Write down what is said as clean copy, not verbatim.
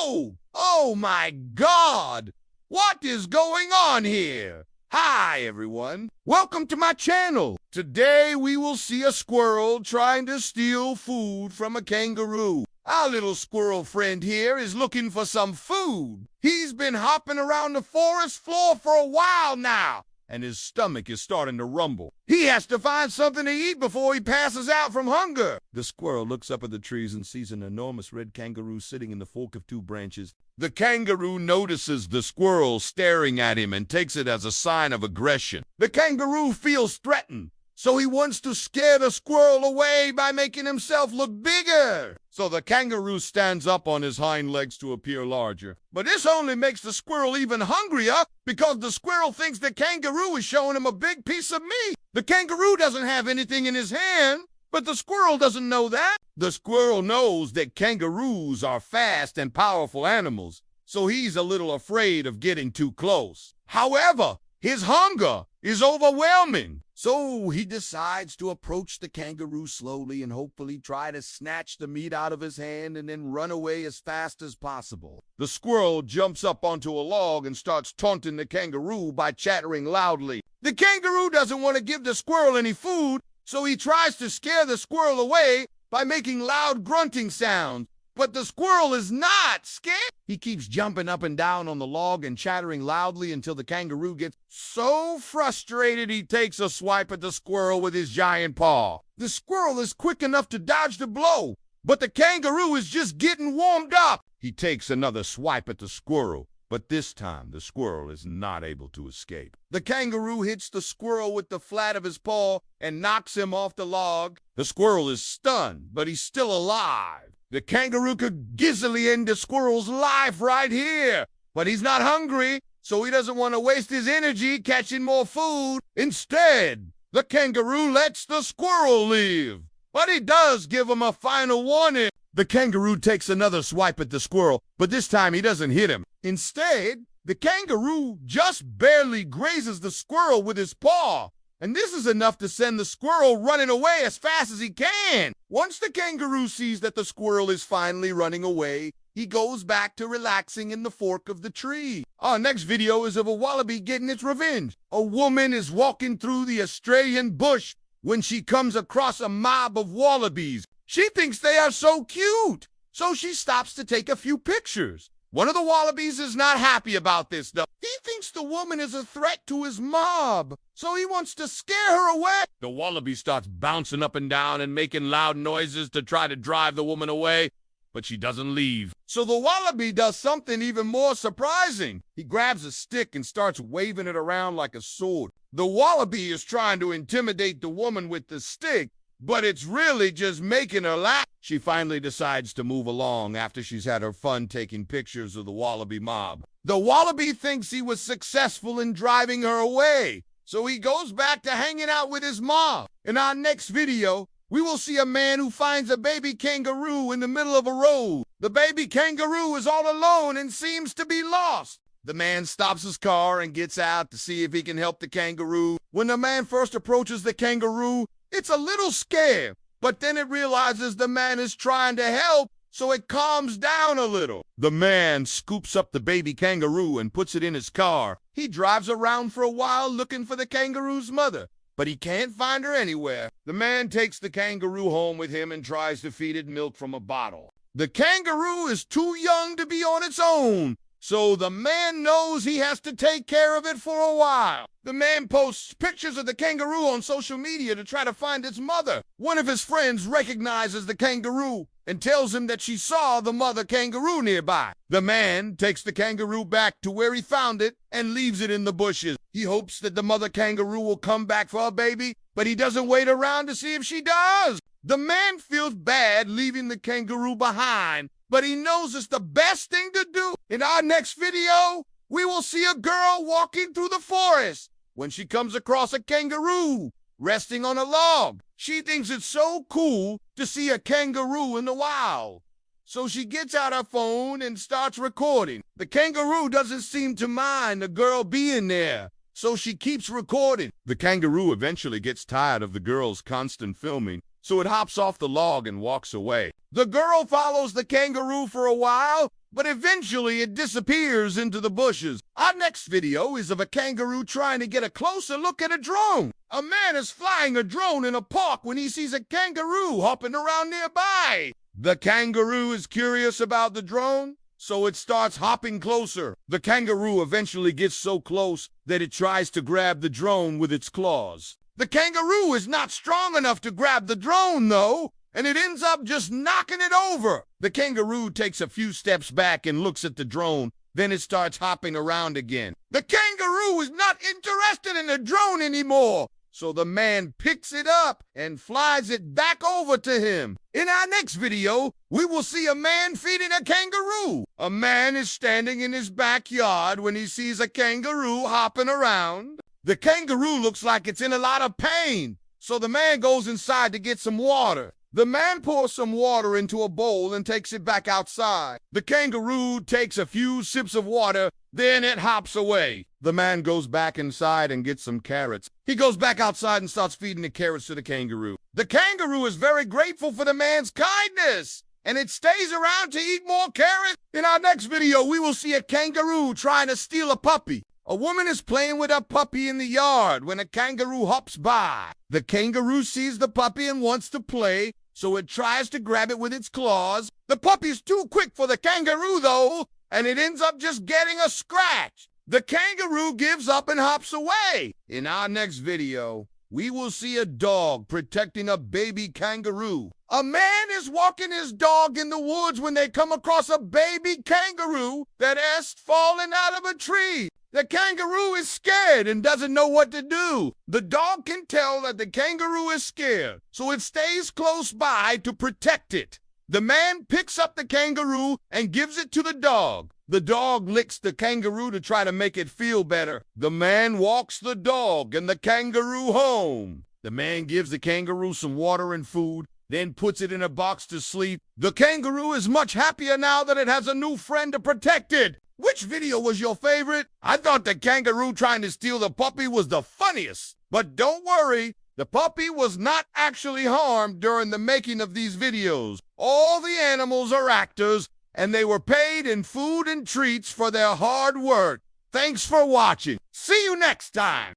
Whoa! Oh my God! What is going on here? Hi everyone, welcome to my channel. Today we will see a squirrel trying to steal food from a kangaroo. Our little squirrel friend here is looking for some food. He's been hopping around the forest floor for a while now, and his stomach is starting to rumble. He has to find something to eat before he passes out from hunger. The squirrel looks up at the trees and sees an enormous red kangaroo sitting in the fork of two branches. The kangaroo notices the squirrel staring at him and takes it as a sign of aggression. The kangaroo feels threatened, so he wants to scare the squirrel away by making himself look bigger. So the kangaroo stands up on his hind legs to appear larger. But this only makes the squirrel even hungrier because the squirrel thinks the kangaroo is showing him a big piece of meat. The kangaroo doesn't have anything in his hand, but the squirrel doesn't know that. The squirrel knows that kangaroos are fast and powerful animals, so he's a little afraid of getting too close. However, his hunger is overwhelming, so he decides to approach the kangaroo slowly and hopefully try to snatch the meat out of his hand and then run away as fast as possible. The squirrel jumps up onto a log and starts taunting the kangaroo by chattering loudly. The kangaroo doesn't want to give the squirrel any food, so he tries to scare the squirrel away by making loud grunting sounds. But the squirrel is not scared. He keeps jumping up and down on the log and chattering loudly until the kangaroo gets so frustrated he takes a swipe at the squirrel with his giant paw. The squirrel is quick enough to dodge the blow, but the kangaroo is just getting warmed up. He takes another swipe at the squirrel, but this time the squirrel is not able to escape. The kangaroo hits the squirrel with the flat of his paw and knocks him off the log. The squirrel is stunned, but he's still alive. The kangaroo could easily end the squirrel's life right here, but he's not hungry, so he doesn't want to waste his energy catching more food. Instead, the kangaroo lets the squirrel live, but he does give him a final warning. The kangaroo takes another swipe at the squirrel, but this time he doesn't hit him. Instead, the kangaroo just barely grazes the squirrel with his paw, and this is enough to send the squirrel running away as fast as he can. Once the kangaroo sees that the squirrel is finally running away, he goes back to relaxing in the fork of the tree. Our next video is of a wallaby getting its revenge. A woman is walking through the Australian bush when she comes across a mob of wallabies. She thinks they are so cute, so she stops to take a few pictures. One of the wallabies is not happy about this, though. He thinks the woman is a threat to his mob, so he wants to scare her away. The wallaby starts bouncing up and down and making loud noises to try to drive the woman away, but she doesn't leave. So the wallaby does something even more surprising. He grabs a stick and starts waving it around like a sword. The wallaby is trying to intimidate the woman with the stick, but it's really just making her laugh. She finally decides to move along after she's had her fun taking pictures of the wallaby mob. The wallaby thinks he was successful in driving her away, so he goes back to hanging out with his mob. In our next video, we will see a man who finds a baby kangaroo in the middle of a road. The baby kangaroo is all alone and seems to be lost. The man stops his car and gets out to see if he can help the kangaroo. When the man first approaches the kangaroo, it's a little scared, but then it realizes the man is trying to help, so it calms down a little. The man scoops up the baby kangaroo and puts it in his car. He drives around for a while looking for the kangaroo's mother, but he can't find her anywhere. The man takes the kangaroo home with him and tries to feed it milk from a bottle. The kangaroo is too young to be on its own, so the man knows he has to take care of it for a while. The man posts pictures of the kangaroo on social media to try to find its mother. One of his friends recognizes the kangaroo and tells him that she saw the mother kangaroo nearby. The man takes the kangaroo back to where he found it and leaves it in the bushes. He hopes that the mother kangaroo will come back for her baby, but he doesn't wait around to see if she does. The man feels bad leaving the kangaroo behind, but he knows it's the best thing to do. In our next video, we will see a girl walking through the forest when she comes across a kangaroo resting on a log. She thinks it's so cool to see a kangaroo in the wild, so she gets out her phone and starts recording. The kangaroo doesn't seem to mind the girl being there, so she keeps recording. The kangaroo eventually gets tired of the girl's constant filming, so it hops off the log and walks away. The girl follows the kangaroo for a while, but eventually it disappears into the bushes. Our next video is of a kangaroo trying to get a closer look at a drone. A man is flying a drone in a park when he sees a kangaroo hopping around nearby. The kangaroo is curious about the drone, so it starts hopping closer. The kangaroo eventually gets so close that it tries to grab the drone with its claws. The kangaroo is not strong enough to grab the drone, though, and it ends up just knocking it over. The kangaroo takes a few steps back and looks at the drone. Then it starts hopping around again. The kangaroo is not interested in the drone anymore, so the man picks it up and flies it back over to him. In our next video, we will see a man feeding a kangaroo. A man is standing in his backyard when he sees a kangaroo hopping around. The kangaroo looks like it's in a lot of pain, so the man goes inside to get some water. The man pours some water into a bowl and takes it back outside. The kangaroo takes a few sips of water, then it hops away. The man goes back inside and gets some carrots. He goes back outside and starts feeding the carrots to the kangaroo. The kangaroo is very grateful for the man's kindness, and it stays around to eat more carrots. In our next video, we will see a kangaroo trying to steal a puppy. A woman is playing with a puppy in the yard when a kangaroo hops by. The kangaroo sees the puppy and wants to play, so it tries to grab it with its claws. The puppy's too quick for the kangaroo, though, and it ends up just getting a scratch. The kangaroo gives up and hops away. In our next video, we will see a dog protecting a baby kangaroo. A man is walking his dog in the woods when they come across a baby kangaroo that has fallen out of a tree. The kangaroo is scared and doesn't know what to do. The dog can tell that the kangaroo is scared, so it stays close by to protect it. The man picks up the kangaroo and gives it to the dog. The dog licks the kangaroo to try to make it feel better. The man walks the dog and the kangaroo home. The man gives the kangaroo some water and food, then puts it in a box to sleep. The kangaroo is much happier now that it has a new friend to protect it. Which video was your favorite? I thought the kangaroo trying to steal the puppy was the funniest. But don't worry, the puppy was not actually harmed during the making of these videos. All the animals are actors, and they were paid in food and treats for their hard work. Thanks for watching. See you next time.